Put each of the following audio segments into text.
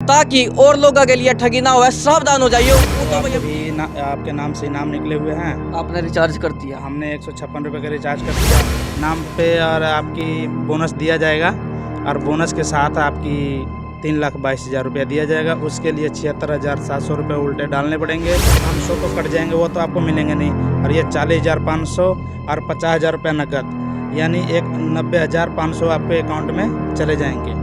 ताकि और लोगों के लिए ठगी ना हो। सावधान हो जाइए। तो अभी आपके नाम से इनाम निकले हुए हैं। आपने रिचार्ज कर दिया? हमने 156 रुपये का रिचार्ज कर दिया नाम पे, और आपकी बोनस दिया जाएगा, और बोनस के साथ आपकी 3,22,000 रुपया दिया जाएगा। उसके लिए 76,700 रुपये उल्टे डालने पड़ेंगे। 500 तो कट जाएंगे, वो तो आपको मिलेंगे नहीं। और ये 40,500 और 50,000 रुपये नकद, यानी 90,500 आपके अकाउंट में चले जाएंगे।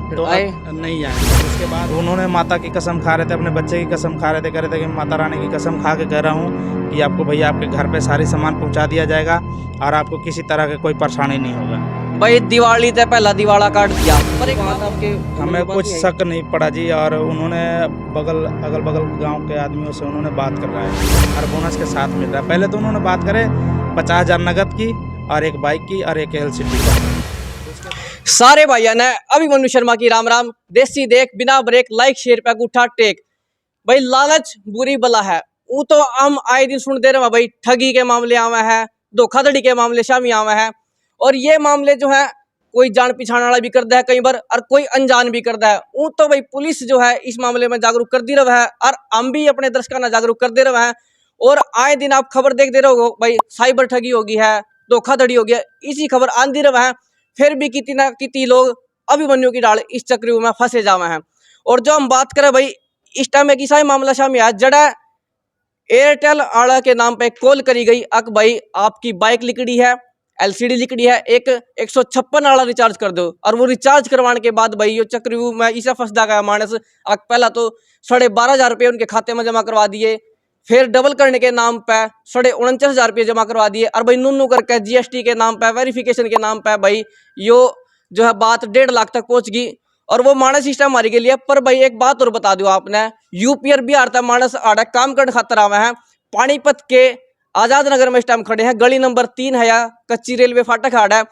तो आए नहीं आएंगे। उसके बाद उन्होंने माता की कसम खा रहे थे, अपने बच्चे की कसम खा रहे थे, कह रहे थे कि माता रानी की कसम खा के कह रहा हूँ कि आपको भैया आपके घर पे सारी सामान पहुँचा दिया जाएगा और आपको किसी तरह की कोई परेशानी नहीं होगा। भाई दिवाली से पहला दिवाला काट दिया, पर एक बात आपके हमें कुछ शक नहीं पड़ा जी। और उन्होंने अगल बगल गांव के आदमियों से उन्होंने बात कर रहा है और बोनस के साथ मिल रहा है। पहले तो उन्होंने बात करे 50,000 नगद की और एक बाइक की और एक LCD का। सारे भाइयों ने अभिमन्यु शर्मा की राम राम। देसी देख बिना ब्रेक लाइक शेयर पे उठा टेक। भाई लालच बुरी बला है, वो तो हम आए दिन सुन दे रहे हैं। भाई ठगी के मामले आवे हैं, धोखाधड़ी के मामले शामी आवे हैं, और ये मामले जो है कोई जान पहचान वाला भी करता है कई बार, और कोई अनजान भी करता है। वो तो भाई पुलिस जो है इस मामले में जागरूक कर दी रहा है, और हम भी अपने दर्शकों ने जागरूक कर दे रहे हैं। और आए दिन आप खबर देख दे रहे हो भाई, साइबर ठगी होगी है, धोखाधड़ी हो गया, इसी खबर आंदी रहा है। फिर भी कितनी ना कितनी लोग अभिमन्यु की डाल इस चक्रव्यूह में फंसे जावे हैं। और जो हम बात करें भाई इस टाइम में किसा मामला शामिल है, जड़ा एयरटेल आड़ा के नाम पे कॉल करी गई, अक भाई आपकी बाइक लिकड़ी है, LCD लिकड़ी है, एक 156 वाला रिचार्ज कर दो। और वो रिचार्ज करवाने के बाद भाई ये चक्रव्यूह में इसे फंसदा गया मानस। अक पहला तो 12,500 रुपये उनके खाते में जमा करवा दिए, फिर डबल करने के नाम पे 49,500 रुपये जमा करवा दिए, और भाई नूनू करके GST के नाम पे, वेरिफिकेशन के नाम पे भाई यो जो है बात 1.5 लाख तक पहुंच गई। और वो मानस सिस्टम मारी के लिए। पर भाई एक बात और बता दो आपने, यूपी और बिहार तक मानस आड़ा काम करने खातर आवे हैं। पानीपत के आजाद नगर में इस टाइम खड़े हैं, गली नंबर 3 है, या कच्ची रेलवे फाटक आड़ा है।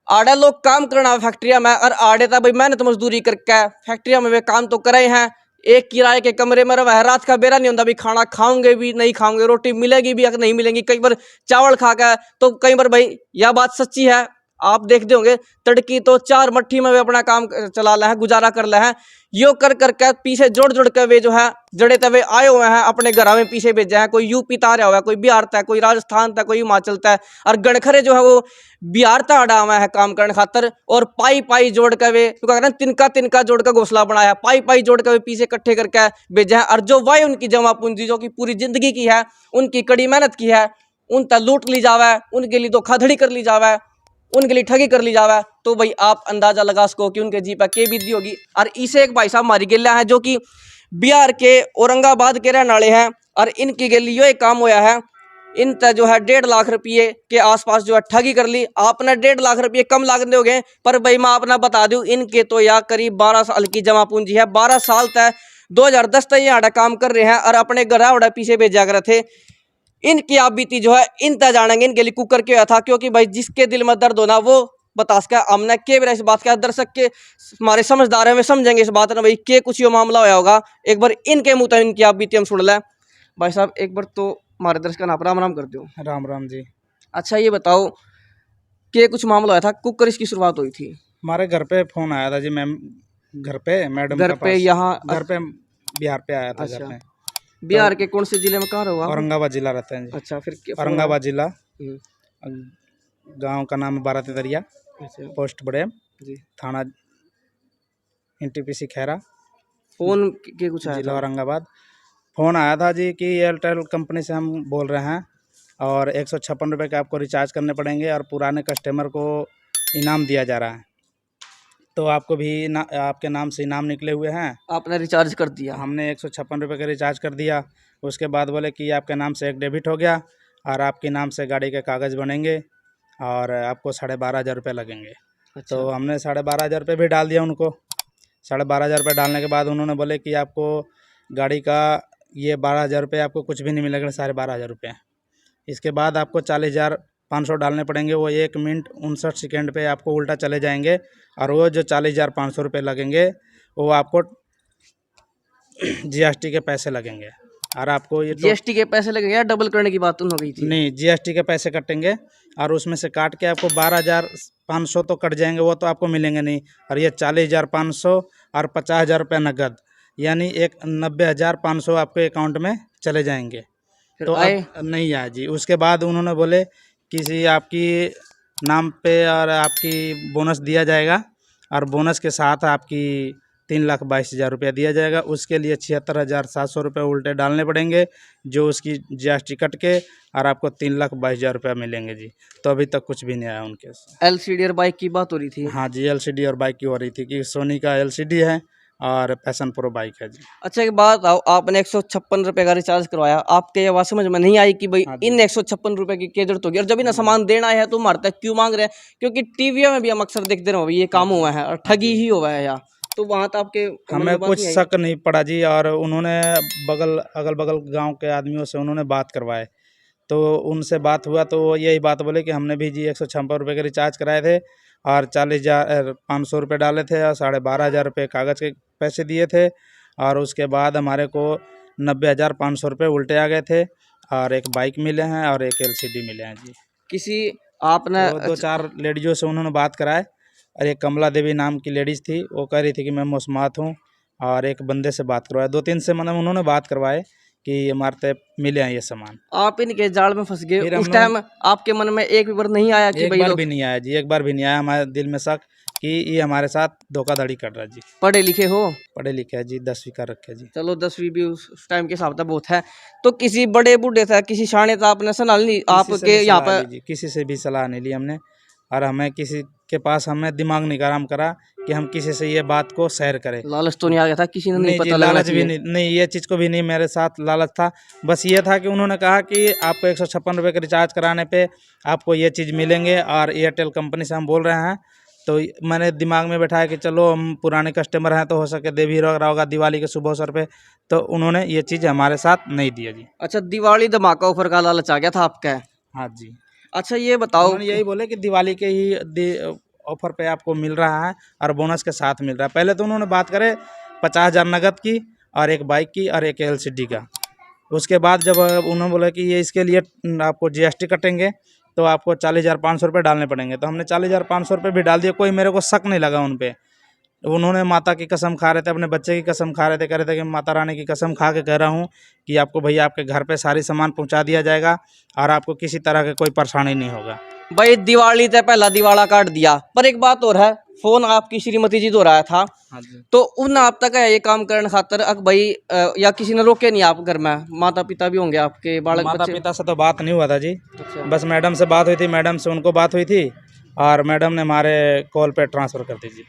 आड़ा लोग काम करना फैक्ट्रिया में, और आड़े था भाई मेहनत मजदूरी करके फैक्ट्रिया में वे काम तो करे हैं। एक किराए के कमरे में रहा है, रात का बेरा नहीं होता भी, खाना खाओगे भी नहीं खाओगे, रोटी मिलेगी भी या नहीं मिलेगी। कई बार चावल खा के, तो कई बार भाई यह बात सच्ची है, आप देखते होंगे तड़की तो 4 मट्ठी में वे अपना काम चला रहे हैं, गुजारा कर रहे हैं। यो कर करके पीछे जोड़ जोड़ के वे जो है जड़े तवे आए हुए हैं, अपने घर में पीछे भेजे हैं। कोई यूपी तारा हुआ है, कोई बिहार तक, कोई राजस्थान तक, कोई हिमाचल तक, और गणखरे जो है वो बिहार तक आड़ा हुआ है काम करने खातर। और पाई पाई जोड़ के वे तो कहते हैं तिनका तिनका जोड़ के घोसला बनाया, पाई पाई जोड़ के वे पीछे इकट्ठे करके भेजे हैं। और जो वही उनकी जमा पूंजी जो कि पूरी जिंदगी की है, उनकी कड़ी मेहनत की है, उन तक लूट ली जावे, उनके लिए धोखाधड़ी कर ली जावे, उनके लिए ठगी कर ली जावे। तो भाई आप अंदाजा लगा सको कि उनके जी पे के बीती होगी। और इसे एक भाई साहब मारी गेला है जो कि बिहार के औरंगाबाद के रहने वाले हैं, और इनकी गेली यो एक काम होया है, इन तक जो है 1.5 लाख रुपये के आसपास जो है ठगी कर ली। आपने 1.5 लाख रुपये कम लागत हो गए, पर भाई मैं अपना बता दूं, इनके तो या करीब 12 साल की जमा पूंजी है। 12 साल तक 2010 तक यहाँ काम कर रहे हैं, और अपने घर पीछे भेजा कर थे। इनकी आप बीती जो है इन तक जानेंगे इनके लिए कुकर क्या था, क्योंकि भाई जिसके दिल में दर्द होना वो बता सका। हमने के इस बात का दर्शक के हमारे समझदार हैं, वे समझेंगे इस बात ना भाई के कुछ ये मामला होया होगा। एक बार इनके मुँह तक इनकी आप बीती हम सुन लें। भाई साहब एक बार तो हमारे दर्शक का राम राम कर दो। राम राम जी। अच्छा ये बताओ कि कुछ मामला होया था, कुकर इसकी शुरुआत हुई थी? हमारे घर पे फोन आया था जी, मैम घर पे, मैडम घर पे यहाँ घर पे बिहार पे आया था। घर पे बिहार के कौन से जिले में कहाँ रहो आप? औरंगाबाद जिला रहते हैं जी। अच्छा फिर औरंगाबाद जिला, गांव का नाम है बारातिदरिया, पोस्ट बड़े जी, थाना NTPC खैरा, फोन के कुछ आया जिला था? औरंगाबाद। फ़ोन आया था जी कि एयरटेल कंपनी से हम बोल रहे हैं, और 156 रुपये के आपको रिचार्ज करने पड़ेंगे, और पुराने कस्टमर को इनाम दिया जा रहा है। तो आपको भी आपके नाम से इनाम निकले हुए हैं। आपने रिचार्ज कर दिया? हमने 156 रुपये का रिचार्ज कर दिया। उसके बाद बोले कि आपके नाम से एक डेबिट हो गया, और आपके नाम से गाड़ी के कागज़ बनेंगे, और आपको 12,500 रुपये लगेंगे। अच्छा। तो हमने 12,500 रुपये भी डाल दिया उनको। 12,500 रुपये डालने के बाद उन्होंने बोले कि आपको गाड़ी का ये 12,000 रुपये आपको कुछ भी नहीं मिलेगा, 12,500 रुपये। इसके बाद आपको 40,500 डालने पड़ेंगे। वो 1 मिनट 59 सेकेंड पे आपको उल्टा चले जाएंगे, और वो जो 40,500 रुपये लगेंगे वो आपको GST के पैसे लगेंगे। और आपको ये GST के पैसे लगेंगे या डबल करने की बात हो गई थी? नहीं, GST के पैसे कटेंगे, और उसमें से काट के आपको 12,500 तो कट जाएंगे, वो तो आपको मिलेंगे नहीं। और ये 40,500 और 50,000 रुपये नगद, यानी एक 90,500 आपके अकाउंट में चले जाएंगे। फिर तो आए अब नहीं आया जी। उसके बाद उन्होंने बोले किसी आपकी नाम पे और आपकी बोनस दिया जाएगा और बोनस के साथ आपकी 3,22,000 रुपया दिया जाएगा। उसके लिए 76,700 रुपये उल्टे डालने पड़ेंगे, जो उसकी GST कट के और आपको 3,22,000 रुपया मिलेंगे जी। तो अभी तक कुछ भी नहीं आया उनके से। एलसीडी और बाइक की बात हो रही थी। हाँ जी, LCD और बाइक की हो रही थी कि सोनी का LCD है और पैशन प्रो बाइक है जी। अच्छा एक बात आओ, आपने 156 रुपए का रिचार्ज करवाया, आपके ये बात समझ में नहीं आई कि भाई हाँ जी। इन 156 रुपए की क्या जरूरत होगी, और जब इन्हें सामान देना है तो मारता क्यों मांग रहे हैं? क्योंकि टीवी में भी हम अक्सर देखते रहो ये काम हुआ है और ठगी ही हुआ है यार, तो वहां तो आपके मन हमें में बात कुछ नहीं आई? शक नहीं पड़ा जी। और उन्होंने अगल बगल गांव के आदमियों से उन्होंने बात करवाए, तो उनसे बात हुआ तो वो यही बात बोले कि हमने भी जी 156 रुपये के रिचार्ज कराए थे और 40,500 रुपये डाले थे और 12,500 रुपये कागज़ के पैसे दिए थे, और उसके बाद हमारे को 90,500 रुपये उल्टे आ गए थे और एक बाइक मिले हैं और एक LCD मिले हैं जी। किसी आपने तो 2-4 लेडीज़ों से उन्होंने बात कराए, और एक कमला देवी नाम की लेडीज़ थी, वो कह रही थी कि मैं मुस्मात हूँ, और एक बंदे से बात करवाया, 2-3 से मतलब उन्होंने बात करवाए कि हमारे तक मिले हैं ये सामान। आप इनके जाल में फंस गए, फिर उस हम टाइम आपके मन में एक भी बार नहीं आया कि एक भाई बार लोग भी नहीं आया जी, एक बार भी नहीं आया हमारे दिल में शक कि ये हमारे साथ धोखाधड़ी कर रहा है जी। पढ़े लिखे हो? पढ़े लिखे है जी, 10वीं कर रखे जी। चलो 10वीं भी उस टाइम के हिसाब से बहुत है। तो किसी बड़े बूढ़े था, किसी शाणे था, आपने सुना नहीं किसी से आपके भी यहाँ सलाह पर? ली जी, किसी से भी सलाह नहीं ली हमने, और हमें किसी के पास हमें दिमाग नहीं गरम करा कि हम किसी से ये बात को शेयर करें। लालच तो नहीं आ गया था, किसी ने नहीं नहीं जी, पता लगना लालच भी चाहिए? नहीं, ये चीज़ को भी नहीं मेरे साथ लालच था। बस ये था कि उन्होंने कहा कि आपको 156 रुपये का रिचार्ज कराने पे आपको ये चीज़ मिलेंगे, और एयरटेल कंपनी से हम बोल रहे हैं। तो मैंने दिमाग में बैठाया कि चलो हम पुराने कस्टमर हैं तो हो सके दे भी रहा होगा दिवाली के शुभ अवसर पे, तो उन्होंने ये चीज़ हमारे साथ नहीं दिया जी। अच्छा, दिवाली धमाका ऑफर का लालच आ गया था आपका? हाँ जी, अच्छा ये बताओ उन्होंने यही बोले कि दिवाली के ही ऑफर पे आपको मिल रहा है और बोनस के साथ मिल रहा है। पहले तो उन्होंने बात करे 50,000 नगद की और एक बाइक की और एक LCD का। उसके बाद जब उन्होंने बोला कि ये इसके लिए आपको GST कटेंगे तो आपको 40,500 रुपये डालने पड़ेंगे, तो हमने 40,500 रुपये भी डाल दिए। कोई मेरे को शक नहीं लगा उन पे। उन्होंने माता की कसम खा रहे थे, अपने बच्चे की कसम खा रहे थे, कह रहे थे कि माता रानी की कसम खा के कह रहा हूँ कि आपको भैया आपके घर पे सारी सामान पहुँचा दिया जाएगा और आपको किसी तरह की कोई परेशानी नहीं होगा। भाई, दिवाली से पहला दिवाला काट दिया, पर एक बात और है, फोन आपकी श्रीमती जी दोहराया था, हाँ जी। तो उन आप तक है ये काम करने खातर भाई या किसी ने रोके नहीं? आप घर में माता पिता भी होंगे आपके, बालक माता बच्चे? पिता से तो बात नहीं हुआ था जी। अच्छा। बस मैडम से बात हुई थी, मैडम से उनको बात हुई थी और मैडम ने हमारे कॉल पे ट्रांसफ़र कर दी जी।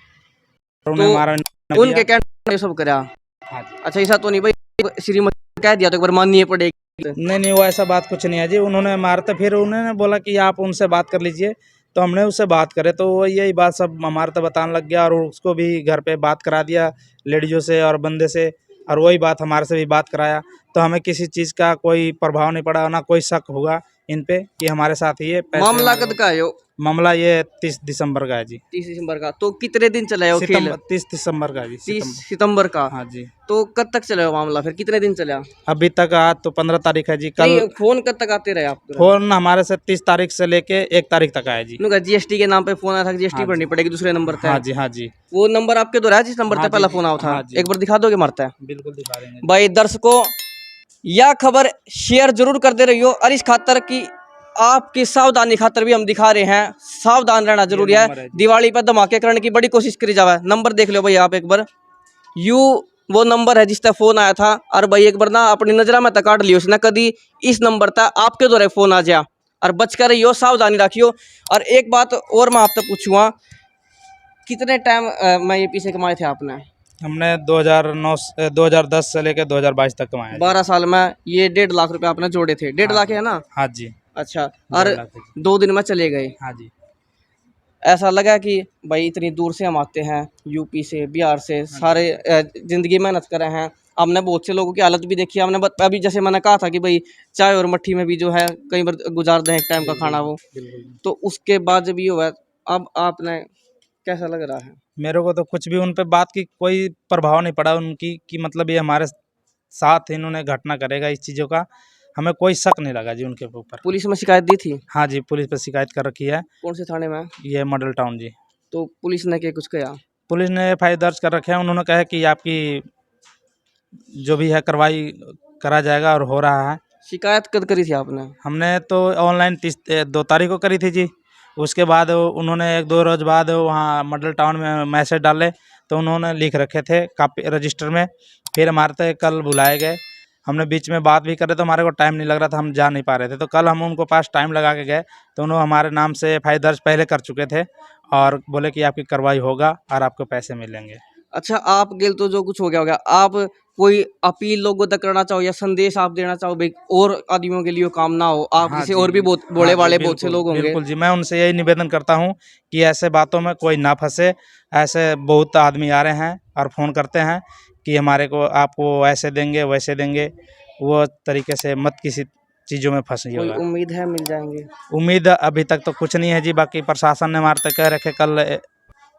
और उन्हें तो हमारा नंबर उनके दिया। कहने ये सब करा? हाँ जी। अच्छा ऐसा तो नहीं भाई श्रीमती कह दिया तो एक बार माननी पड़ेगी? नहीं वो ऐसा बात कुछ नहीं है जी। उन्होंने हमारे तो फिर उन्होंने बोला कि आप उनसे बात कर लीजिए, तो हमने उससे बात करे तो वो यही बात सब हमारे तो बताने लग गया, और उसको भी घर पे बात करा दिया लेडीज़ों से और बंदे से, और वही बात हमारे से भी बात कराया। तो हमें किसी चीज़ का कोई प्रभाव नहीं पड़ा, ना कोई शक होगा इन पे कि हमारे साथ ये पैसे मामला हमारे कद का है? मामला ये 30 दिसंबर का है जी। 30 दिसंबर का? तो कितने दिन चला है वो खेल? सितंबर 30 दिसंबर का जी। 30 सितंबर का? हाँ जी। तो कब तक चला मामला, फिर कितने दिन चला? अभी तक आज तो 15 तारीख है जी। कल नहीं, फोन कब तक आते रहे आप? फोन हमारे से 30 तारीख से लेके 1 तारीख तक आया जी। GST के नाम पे फोन आया था, GST भरनी पड़ेगी दूसरे नंबर पे? हाँ जी, हाँ जी। वो नंबर आपके द्वारा है जिस नंबर हाँ पे जी, पहला फोन आया था? हाँ जी। एक बार दिखा दोगे मारता है? बिल्कुल दिखा देंगे। भाई दर्शकों, यह खबर शेयर जरूर करते रहियो, और इस खातर की आपकी सावधानी खातर भी हम दिखा रहे हैं, सावधान रहना जरूरी है। नंबर है जी। दिवाली पर धमाके करने की बड़ी कोशिश करी जावे। नंबर देख लो भाई आप एक बार, वो नंबर है जिसका फोन आया था, और भाई एक बार ना अपनी नजरा में तक काट लियो उसने, कभी इस नंबर तक आपके द्वारा फोन आ जाए, और बच कर रहियो, सावधानी रखियो। और एक बात और मैं आपसे पूछूंगा, कितने टाइम में ये पीछे कमाए थे आपने? हमने 2010 से लेकर 2022 तक कमाया जी। 12 साल में ये 1.5 लाख रुपए आपने जोड़े थे? 1.5 लाख है ना? हाँ जी। अच्छा, और 1.5 लाख है जी। 2 दिन में चले गए? हाँ जी। ऐसा लगा कि भाई इतनी दूर से हम आते हैं, यूपी से, बिहार से, सारे ज़िंदगी मेहनत कर रहे हैं। हमने बहुत से लोगों की हालत भी देखी है। हमने अभी जैसे मैंने कहा था कि भाई चाय और मट्ठी में भी जो है कई बार गुजार दें एक टाइम का खाना वो, तो उसके बाद जब ये हुआ, अब आपने कैसा लग रहा है? मेरे को तो कुछ भी उन पे बात की कोई प्रभाव नहीं पड़ा उनकी कि मतलब ये हमारे साथ इन्होंने घटना करेगा इस चीज़ों का, हमें कोई शक नहीं लगा जी उनके ऊपर। पुलिस में शिकायत दी थी? हाँ जी, पुलिस पे शिकायत कर रखी है। कौन से थाने में? ये मॉडल टाउन जी। तो पुलिस ने क्या कुछ कहा? पुलिस ने FIR दर्ज कर रखे हैं। उन्होंने कहा कि आपकी जो भी है कार्रवाई करा जाएगा और हो रहा है। शिकायत कब करी थी आपने? हमने तो ऑनलाइन 2 तारीख को करी थी जी। उसके बाद उन्होंने 1-2 रोज बाद वहाँ मॉडल टाउन में मैसेज डाले तो उन्होंने लिख रखे थे कापी रजिस्टर में। फिर हमारे तो कल बुलाए गए, हमने बीच में बात भी करे तो हमारे को टाइम नहीं लग रहा था, हम जा नहीं पा रहे थे। तो कल हम उनको पास टाइम लगा के गए तो उन्होंने हमारे नाम से एफआईआर दर्ज पहले कर चुके थे और बोले कि आपकी कार्रवाई होगा और आपको पैसे मिलेंगे। अच्छा, आप गेल तो जो कुछ हो गया, आप कोई अपील लोगों तक करना चाहो या संदेश आप देना चाहो भाई और आदमियों के लिए काम ना हो, आप हाँ जैसे जी, और भी बहुत बोले हाँ जी, वाले बहुत से बिल्कुल, लोग होंगे। बिल्कुल जी। मैं उनसे यही निवेदन करता हूँ कि ऐसे बातों में कोई ना फंसे। ऐसे बहुत आदमी आ रहे हैं और फ़ोन करते हैं कि हमारे को आपको ऐसे देंगे, वैसे देंगे। वो तरीके से मत किसी चीज़ों में कोई फंसिएगा। उम्मीद है मिल जाएंगे? उम्मीद अभी तक तो कुछ नहीं है जी। बाकी प्रशासन ने हमारे तक कह रखे, कल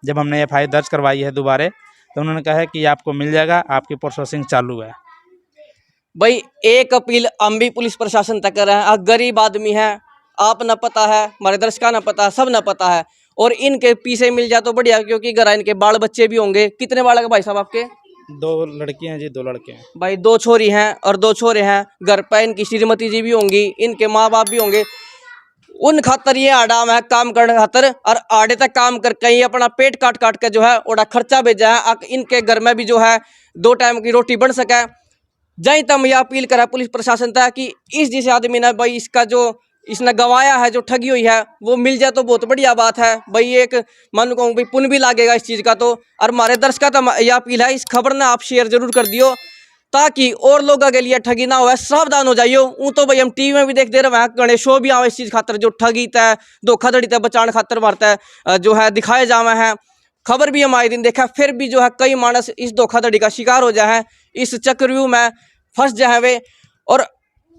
जब हमने एफआईआर दर्ज करवाई है दोबारा, तो उन्होंने कहा है कि आपको मिल जाएगा, आपकी प्रोसेसिंग चालू है। भाई एक अपील हम भी पुलिस प्रशासन तक कर रहे हैं, आप गरीब आदमी है, आप न पता है, हमारे दर्शका न पता है, सब न पता है, और इनके पीछे मिल जाए तो बढ़िया, क्योंकि घर इनके बाल बच्चे भी होंगे। कितने बालक भाई साहब आपके? 2 लड़कियां हैं जी, 2 लड़के हैं। भाई 2 छोरी हैं और 2 छोरे हैं, घर पे इनकी श्रीमती जी भी होंगी, इनके माँ बाप भी होंगे। उन खातर ये आडाम है काम करने खातर, और आड़े तक काम कर कहीं अपना पेट काट काट के जो है ओड़ा खर्चा भेजा है, इनके घर में भी जो है 2 टाइम की रोटी बन सके। जहीं तक यह अपील करा पुलिस प्रशासन तक कि इस जिस आदमी ने भाई इसका जो इसने गवाया है, जो ठगी हुई है, वो मिल जाए तो बहुत बढ़िया बात है भाई। एक मन को भाई पुण्य भी लागेगा इस चीज़ का। तो और हमारे दर्शक तो यह अपील है, इस खबर ने आप शेयर जरूर कर दियो ताकि और लोगों के लिए ठगी ना हो, सावधान हो जाइयो। ऊँ तो भाई हम टीवी में भी देख दे रहे हैं, गणेशो भी आवे इस चीज़ खातर, जो ठगी तय धोखाधड़ी तय बचाने खातर मारता है जो है दिखाए जावे हैं। खबर भी हम आए दिन देखा, फिर भी जो है कई मानस इस धोखाधड़ी का शिकार हो जाए, इस चक्रव्यूह में फंस जाए वे। और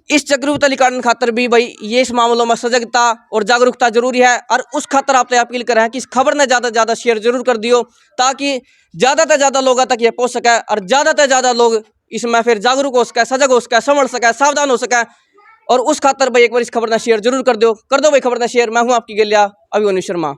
इस चक्रव्यूह निकालने खातर भी भाई ये इस मामलों में सजगता और जागरूकता जरूरी है। और उस खातर आपसे अपील कर रहे हैं कि इस खबर ने ज़्यादा से ज़्यादा शेयर जरूर कर दियो ताकि ज़्यादा से ज़्यादा लोगों तक ये पहुँच सके और ज़्यादा से ज़्यादा लोग इसमें फिर जागरूक हो सके, सजग हो सके, समझ सके, सावधान हो सके। और उस खातर भाई एक बार इस खबर ने शेयर जरूर कर दो भाई, खबर ने शेयर। मैं हूँ आपकी गलिया अभिमन्यु शर्मा।